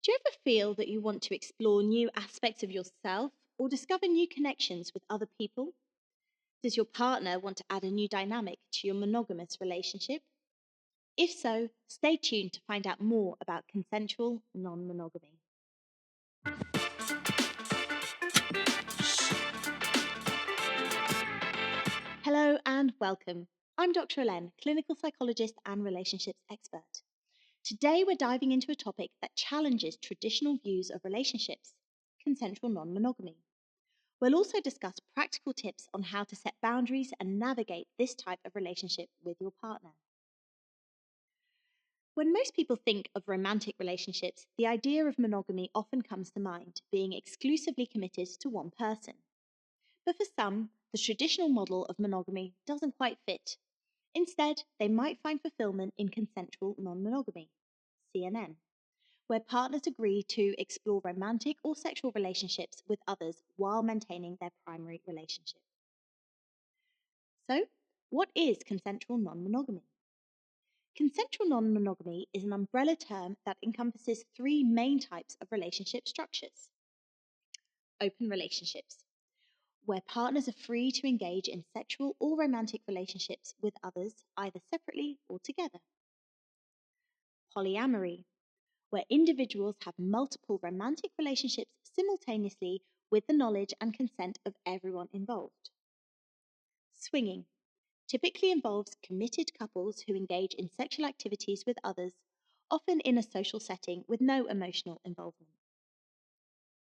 Do you ever feel that you want to explore new aspects of yourself or discover new connections with other people? Does your partner want to add a new dynamic to your monogamous relationship? If so, stay tuned to find out more about consensual non monogamy. Hello and welcome. I'm Dr. Elen, clinical psychologist and relationships expert. Today we're diving into a topic that challenges traditional views of relationships consensual non monogamy. We'll also discuss practical tips on how to set boundaries and navigate this type of relationship with your partner. When most people think of romantic relationships, the idea of monogamy often comes to mind, being exclusively committed to one person. But for some, the traditional model of monogamy doesn't quite fit. Instead, they might find fulfillment in consensual non-monogamy, CNM, where partners agree to explore romantic or sexual relationships with others while maintaining their primary relationship. So, what is consensual non-monogamy? Consensual non-monogamy is an umbrella term that encompasses three main types of relationship structures. Open relationships, where partners are free to engage in sexual or romantic relationships with others either separately or together. Polyamory, where individuals have multiple romantic relationships simultaneously with the knowledge and consent of everyone involved. Swinging typically involves committed couples who engage in sexual activities with others, often in a social setting with no emotional involvement.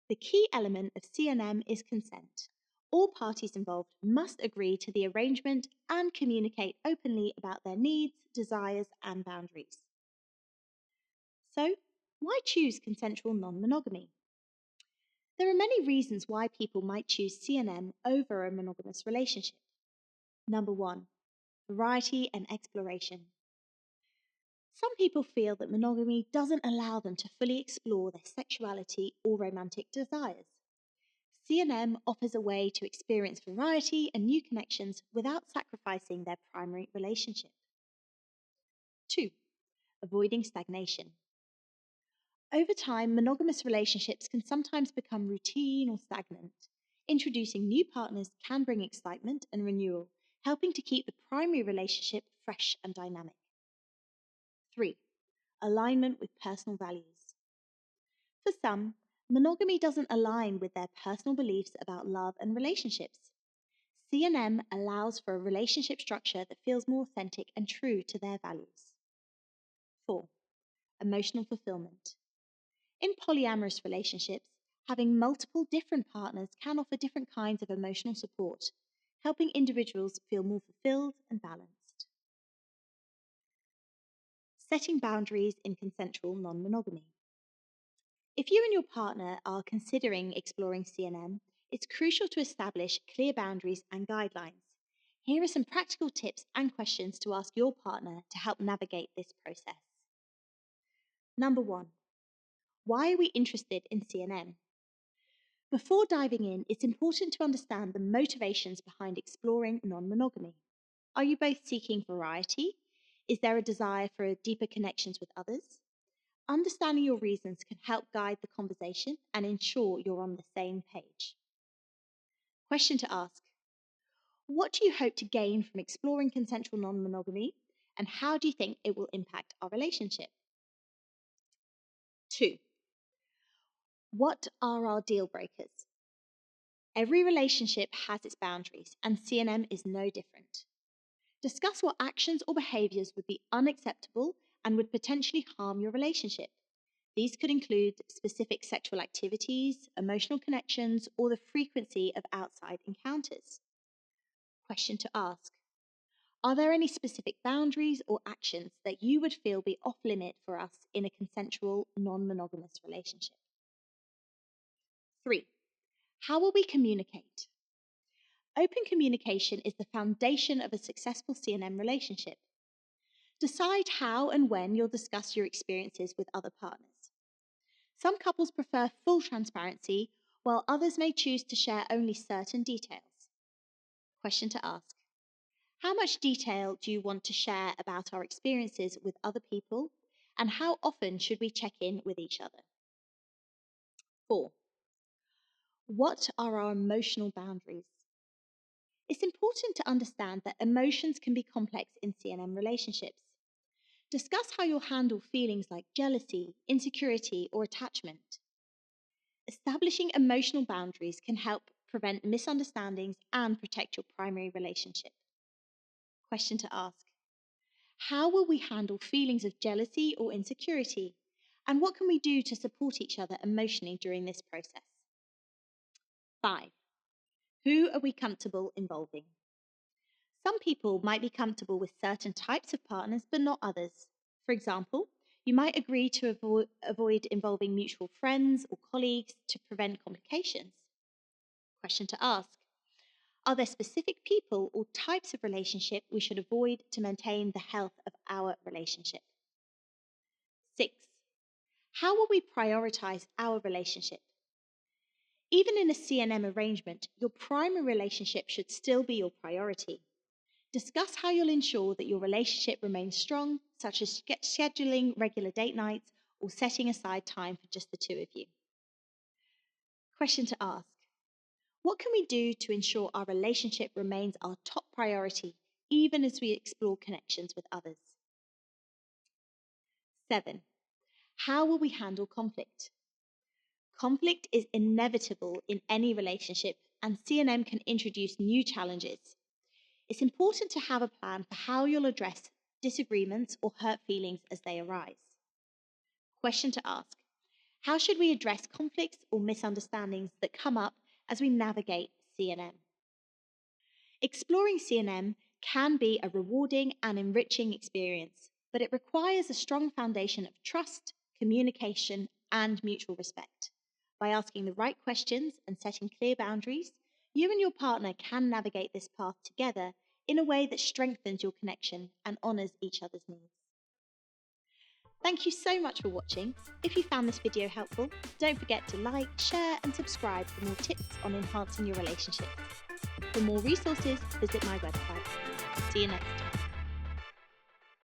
The key element of CNM is consent. All parties involved must agree to the arrangement and communicate openly about their needs, desires, and boundaries. So, why choose consensual non-monogamy? There are many reasons why people might choose CNM over a monogamous relationship. Number 1, variety and exploration. Some people feel that monogamy doesn't allow them to fully explore their sexuality or romantic desires. CNM offers a way to experience variety and new connections without sacrificing their primary relationship. 2, avoiding stagnation. Over time, monogamous relationships can sometimes become routine or stagnant. Introducing new partners can bring excitement and renewal, helping to keep the primary relationship fresh and dynamic. 3, alignment with personal values. For some, monogamy doesn't align with their personal beliefs about love and relationships. CNM allows for a relationship structure that feels more authentic and true to their values. 4, emotional fulfillment. In polyamorous relationships, having multiple different partners can offer different kinds of emotional support, helping individuals feel more fulfilled and balanced. Setting boundaries in consensual non-monogamy. If you and your partner are considering exploring CNM, it's crucial to establish clear boundaries and guidelines. Here are some practical tips and questions to ask your partner to help navigate this process. Number 1, why are we interested in CNM? Before diving in, it's important to understand the motivations behind exploring non-monogamy. Are you both seeking variety? Is there a desire for deeper connections with others? Understanding your reasons can help guide the conversation and ensure you're on the same page. Question to ask: what do you hope to gain from exploring consensual non-monogamy, and how do you think it will impact our relationship? 2, what are our deal breakers? Every relationship has its boundaries, and CNM is no different. Discuss what actions or behaviours would be unacceptable and would potentially harm your relationship. These could include specific sexual activities, emotional connections, or the frequency of outside encounters. Question to ask: are there any specific boundaries or actions that you would feel be off limit for us in a consensual, non-monogamous relationship? 3, how will we communicate? Open communication is the foundation of a successful CNM relationship. Decide how and when you'll discuss your experiences with other partners. Some couples prefer full transparency, while others may choose to share only certain details. Question to ask: how much detail do you want to share about our experiences with other people, and how often should we check in with each other? 4. What are our emotional boundaries? It's important to understand that emotions can be complex in CNM relationships. Discuss how you'll handle feelings like jealousy, insecurity, or attachment. Establishing emotional boundaries can help prevent misunderstandings and protect your primary relationship. Question to ask: how will we handle feelings of jealousy or insecurity? And what can we do to support each other emotionally during this process? 5. Who are we comfortable involving? Some people might be comfortable with certain types of partners, but not others. For example, you might agree to avoid involving mutual friends or colleagues to prevent complications. Question to ask: are there specific people or types of relationship we should avoid to maintain the health of our relationship? 6. How will we prioritize our relationship? Even in a CNM arrangement, your primary relationship should still be your priority. Discuss how you'll ensure that your relationship remains strong, such as scheduling regular date nights or setting aside time for just the two of you. Question to ask: what can we do to ensure our relationship remains our top priority, even as we explore connections with others? 7. How will we handle conflict? Conflict is inevitable in any relationship, and CNM can introduce new challenges. It's important to have a plan for how you'll address disagreements or hurt feelings as they arise. Question to ask: how should we address conflicts or misunderstandings that come up as we navigate CNM? Exploring CNM can be a rewarding and enriching experience, but it requires a strong foundation of trust, communication, and mutual respect. By asking the right questions and setting clear boundaries, you and your partner can navigate this path together in a way that strengthens your connection and honours each other's needs. Thank you so much for watching. If you found this video helpful, don't forget to like, share and subscribe for more tips on enhancing your relationship. For more resources, visit my website. See you next time.